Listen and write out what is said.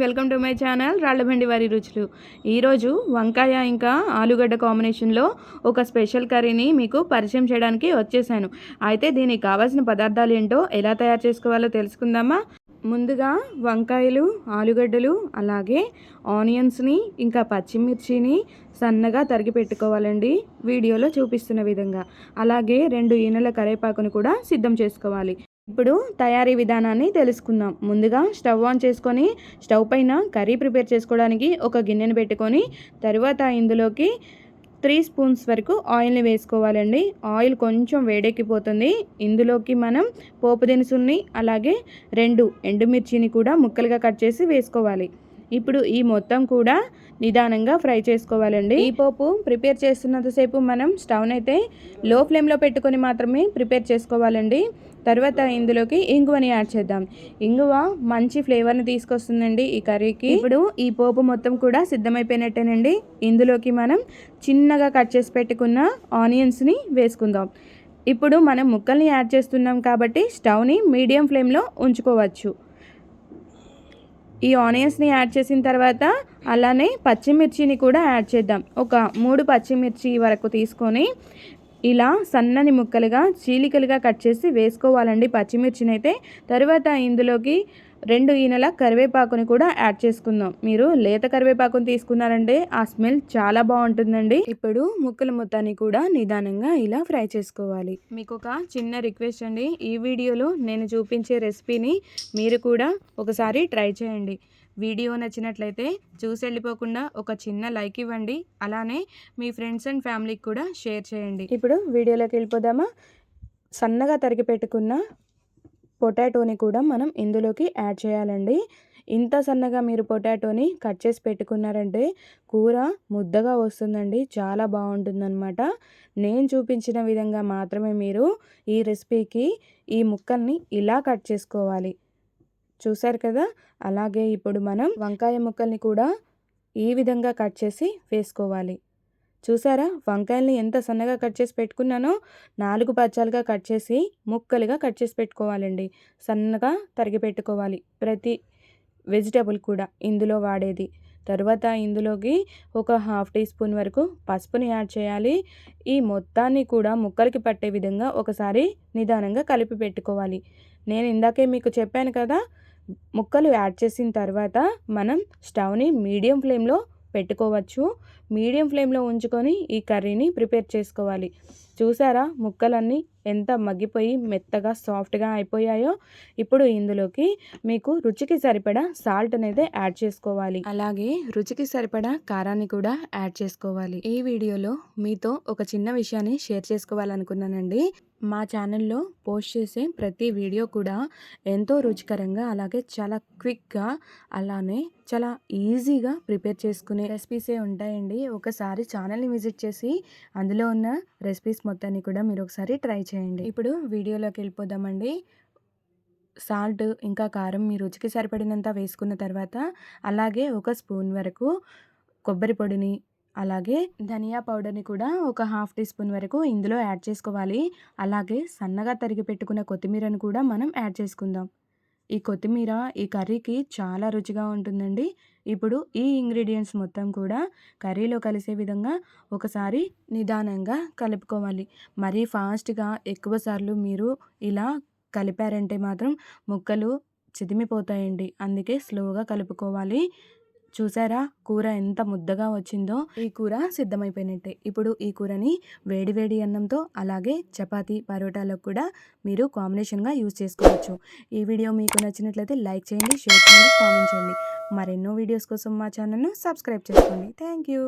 Welcome to my channel రాళ్ళబండి వారి రుచులు. ఈరోజు వంకాయ ఇంకా ఆలుగడ్డ కాంబినేషన్లో ఒక స్పెషల్ కర్రీని మీకు పరిచయం చేయడానికి వచ్చేసాను. అయితే దీనికి కావాల్సిన పదార్థాలు ఏంటో ఎలా తయారు చేసుకోవాలో తెలుసుకుందామా. ముందుగా వంకాయలు, ఆలుగడ్డలు, అలాగే ఆనియన్స్ని ఇంకా పచ్చిమిర్చిని సన్నగా తరిగి పెట్టుకోవాలండి, వీడియోలో చూపిస్తున్న విధంగా. అలాగే 2 ఈనెల కరివేపాకును కూడా సిద్ధం చేసుకోవాలి. ఇప్పుడు తయారీ విధానాన్ని తెలుసుకుందాం. ముందుగా స్టవ్ ఆన్ చేసుకొని స్టవ్ పైన కర్రీ ప్రిపేర్ చేసుకోవడానికి ఒక గిన్నెను పెట్టుకొని తర్వాత ఇందులోకి 3 స్పూన్స్ వరకు ఆయిల్ని వేసుకోవాలండి. ఆయిల్ కొంచెం వేడెక్కిపోతుంది. ఇందులోకి మనం పోపు దినుసుల్ని అలాగే 2 ఎండుమిర్చిని కూడా ముక్కలుగా కట్ చేసి వేసుకోవాలి. ఇప్పుడు ఈ మొత్తం కూడా నిదానంగా ఫ్రై చేసుకోవాలండి. ఈ పోపు ప్రిపేర్ చేస్తున్నంతసేపు మనం స్టవ్ని అయితే లో ఫ్లేమ్లో పెట్టుకొని మాత్రమే ప్రిపేర్ చేసుకోవాలండి. తర్వాత ఇందులోకి ఇంగువని యాడ్ చేద్దాం. ఇంగువ మంచి ఫ్లేవర్ని తీసుకొస్తుందండి ఈ కర్రీకి. ఇప్పుడు ఈ పోపు మొత్తం కూడా సిద్ధమైపోయినట్టేనండి. ఇందులోకి మనం చిన్నగా కట్ చేసి పెట్టుకున్న ఆనియన్స్ని వేసుకుందాం. ఇప్పుడు మనం ముక్కల్ని యాడ్ చేస్తున్నాం కాబట్టి స్టవ్ని మీడియం ఫ్లేమ్లో ఉంచుకోవచ్చు. ఈ ఆనియన్స్ని యాడ్ చేసిన తర్వాత అలానే పచ్చిమిర్చిని కూడా యాడ్ చేద్దాం. ఒక 3 పచ్చిమిర్చి వరకు తీసుకొని ఇలా సన్నని ముక్కలుగా చీలికలుగా కట్ చేసి వేసుకోవాలండి పచ్చిమిర్చిని అయితే. తర్వాత ఇందులోకి 2 ఈనెల కరివేపాకుని కూడా యాడ్ చేసుకుందాం. మీరు లేత కరివేపాకుని తీసుకున్నారంటే ఆ స్మెల్ చాలా బాగుంటుందండి. ఇప్పుడు ముక్కల మొత్తాన్ని కూడా నిదానంగా ఇలా ఫ్రై చేసుకోవాలి. మీకు ఒక చిన్న రిక్వెస్ట్ అండి, ఈ వీడియోలో నేను చూపించే రెసిపీని మీరు కూడా ఒకసారి ట్రై చేయండి. వీడియో నచ్చినట్లయితే చూసి వెళ్ళిపోకుండా ఒక చిన్న లైక్ ఇవ్వండి. అలానే మీ ఫ్రెండ్స్ అండ్ ఫ్యామిలీకి కూడా షేర్ చేయండి. ఇప్పుడు వీడియోలోకి వెళ్ళిపోదామా. సన్నగా తరిగి పెట్టుకున్న పొటాటోని కూడా మనం ఇందులోకి యాడ్ చేయాలండి. ఇంత సన్నగా మీరు పొటాటోని కట్ చేసి పెట్టుకున్నారంటే కూర ముద్దగా వస్తుందండి, చాలా బాగుంటుందన్నమాట. నేను చూపించిన విధంగా మాత్రమే మీరు ఈ రెసిపీకి ఈ ముక్కల్ని ఇలా కట్ చేసుకోవాలి. చూసారు కదా. అలాగే ఇప్పుడు మనం వంకాయ ముక్కల్ని కూడా ఈ విధంగా కట్ చేసి వేసుకోవాలి. చూసారా, వంకాయల్ని ఎంత సన్నగా కట్ చేసి పెట్టుకున్నానో 4 పచ్చాలుగా కట్ చేసి ముక్కలుగా కట్ చేసి పెట్టుకోవాలండి. సన్నగా తరిగి పెట్టుకోవాలి ప్రతి వెజిటబుల్ కూడా ఇందులో వాడేది. తర్వాత ఇందులోకి ఒక 1/2 టీ స్పూన్ వరకు పసుపుని యాడ్ చేయాలి. ఈ మొత్తాన్ని కూడా ముక్కలకి పట్టే విధంగా ఒకసారి నిదానంగా కలిపి పెట్టుకోవాలి. నేను ఇందాకే మీకు చెప్పాను కదా, ముక్కలు యాడ్ చేసిన తర్వాత మనం స్టవ్ని మీడియం ఫ్లేమ్లో పెట్టుకోవచ్చు. మీడియం ఫ్లేమ్లో ఉంచుకొని ఈ కర్రీని ప్రిపేర్ చేసుకోవాలి. చూసారా, ముక్కలన్నీ ఎంత మగ్గిపోయి మెత్తగా సాఫ్ట్గా అయిపోయాయో. ఇప్పుడు ఇందులోకి మీకు రుచికి సరిపడా సాల్ట్ అనేది యాడ్ చేసుకోవాలి. అలాగే రుచికి సరిపడా కారాన్ని కూడా యాడ్ చేసుకోవాలి. ఈ వీడియోలో మీతో ఒక చిన్న విషయాన్ని షేర్ చేసుకోవాలనుకున్నానండి. మా ఛానల్లో పోస్ట్ చేసే ప్రతి వీడియో కూడా ఎంతో రుచికరంగా అలాగే చాలా క్విక్గా అలానే చాలా ఈజీగా ప్రిపేర్ చేసుకునే రెసిపీసే ఉంటాయండి. ఒకసారి ఛానల్ని విజిట్ చేసి అందులో ఉన్న రెసిపీస్ మొత్తాన్ని కూడా మీరు ఒకసారి ట్రై చేయండి. ఇప్పుడు వీడియోలోకి వెళ్ళిపోదామండి. సాల్ట్ ఇంకా కారం మీ రుచికి సరిపడినంత వేసుకున్న తర్వాత అలాగే 1 స్పూన్ వరకు కొబ్బరి పొడిని అలాగే ధనియా పౌడర్ని కూడా ఒక 1/2 టీ స్పూన్ వరకు ఇందులో యాడ్ చేసుకోవాలి. అలాగే సన్నగా తరిగి పెట్టుకున్న కొత్తిమీరను కూడా మనం యాడ్ చేసుకుందాం. ఈ కొత్తిమీర ఈ కర్రీకి చాలా రుచిగా ఉంటుందండి. ఇప్పుడు ఈ ఇంగ్రీడియంట్స్ మొత్తం కూడా కర్రీలో కలిసే విధంగా ఒకసారి నిదానంగా కలుపుకోవాలి. మరీ ఫాస్ట్గా ఎక్కువసార్లు మీరు ఇలా కలిపారంటే మాత్రం ముక్కలు చిదిమిపోతాయండి. అందుకే స్లోగా కలుపుకోవాలి. చూసారా, కూర ఎంత ముద్దగా వచ్చిందో. ఈ కూర సిద్ధమైపోయినట్టే. ఇప్పుడు ఈ కూరని వేడి వేడి అన్నంతో అలాగే చపాతీ పరోటాలకు కూడా మీరు కాంబినేషన్గా యూజ్ చేసుకోవచ్చు. ఈ వీడియో మీకు నచ్చినట్లయితే లైక్ చేయండి, షేర్ చేయండి, కామెంట్ చేయండి. మరెన్నో వీడియోస్ కోసం మా ఛానల్ను సబ్స్క్రైబ్ చేసుకోండి. Thank you.